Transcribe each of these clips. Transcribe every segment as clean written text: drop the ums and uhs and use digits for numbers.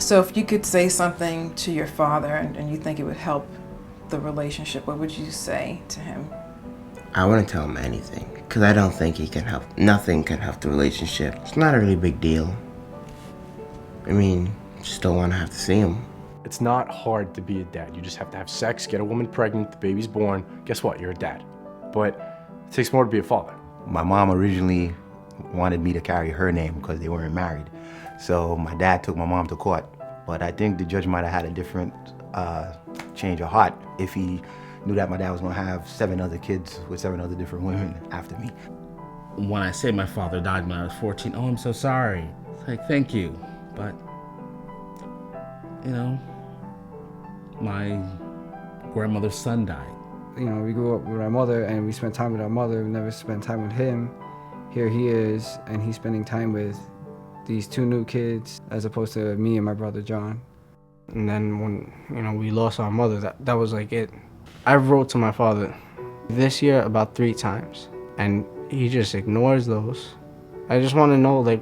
So if you could say something to your father and you think it would help the relationship, what would you say to him? I wouldn't tell him anything, because I don't think he can help. Nothing can help the relationship. It's not a really big deal. I mean, just don't want to have to see him. It's not hard to be a dad. You just have to have sex, get a woman pregnant, the baby's born. Guess what? You're a dad. But it takes more to be a father. My mom originally wanted me to carry her name because they weren't married. So my dad took my mom to court. But I think the judge might have had a different change of heart if he knew that my dad was gonna have 7 other kids with 7 other different women after me. When I say my father died when I was 14, oh, I'm so sorry. It's like, thank you. But, you know, my grandmother's son died. You know, we grew up with our mother and we spent time with our mother. We never spent time with him. Here he is, and he's spending time with these 2 new kids as opposed to me and my brother John. And then when, you know, we lost our mother, that was like it. I wrote to my father this year about 3 times, and he just ignores those. I just want to know, like,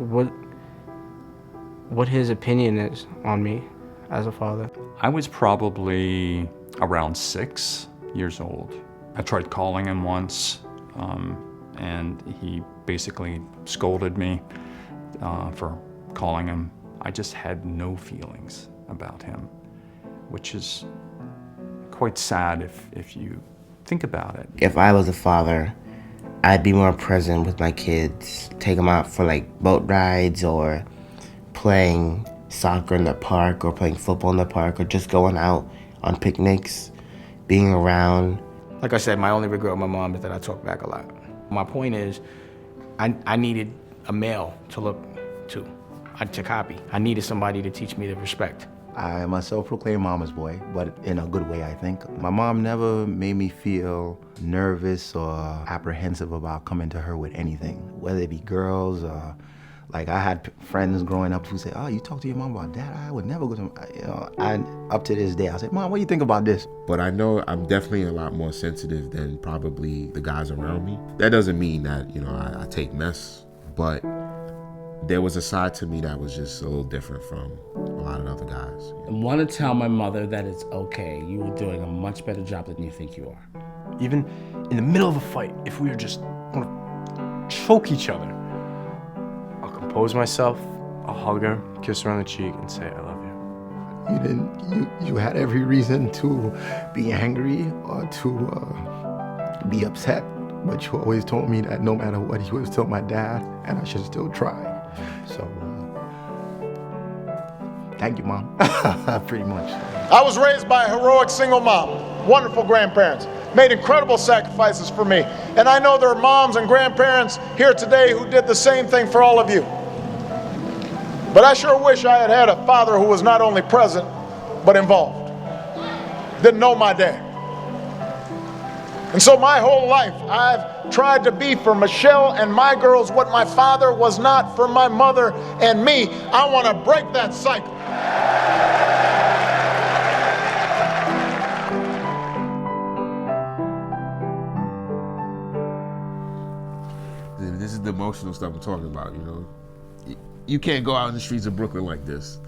what his opinion is on me as a father. I was probably around 6 years old. I tried calling him once, and he basically scolded me for calling him. I just had no feelings about him, which is quite sad if you think about it. If I was a father, I'd be more present with my kids, take them out for like boat rides or playing soccer in the park or playing football in the park or just going out on picnics, being around. Like I said, my only regret with my mom is that I talk back a lot. My point is, I needed a male to look to copy. I needed somebody to teach me the respect. I am a self-proclaimed mama's boy, but in a good way, I think. My mom never made me feel nervous or apprehensive about coming to her with anything, whether it be girls or, like, I had friends growing up who say, oh, you talk to your mom about that? I would never go to, you know, up to this day, I say, Mom, what do you think about this? But I know I'm definitely a lot more sensitive than probably the guys around me. That doesn't mean that, you know, I take mess, but there was a side to me that was just a little different from a lot of other guys. I want to tell my mother that it's okay. You are doing a much better job than you think you are. Even in the middle of a fight, if we were just gonna choke each other, I'll compose myself, I'll hug her, kiss her on the cheek, and say, I love you. You had every reason to be angry or to be upset, but you always told me that no matter what, he was still my dad, and I should still try. So, thank you, Mom, pretty much. I was raised by a heroic single mom, wonderful grandparents, made incredible sacrifices for me. And I know there are moms and grandparents here today who did the same thing for all of you. But I sure wish I had had a father who was not only present, but involved. Didn't know my dad. And so my whole life, I've tried to be for Michelle and my girls what my father was not for my mother and me. I want to break that cycle. This is the emotional stuff I'm talking about, you know. You can't go out in the streets of Brooklyn like this.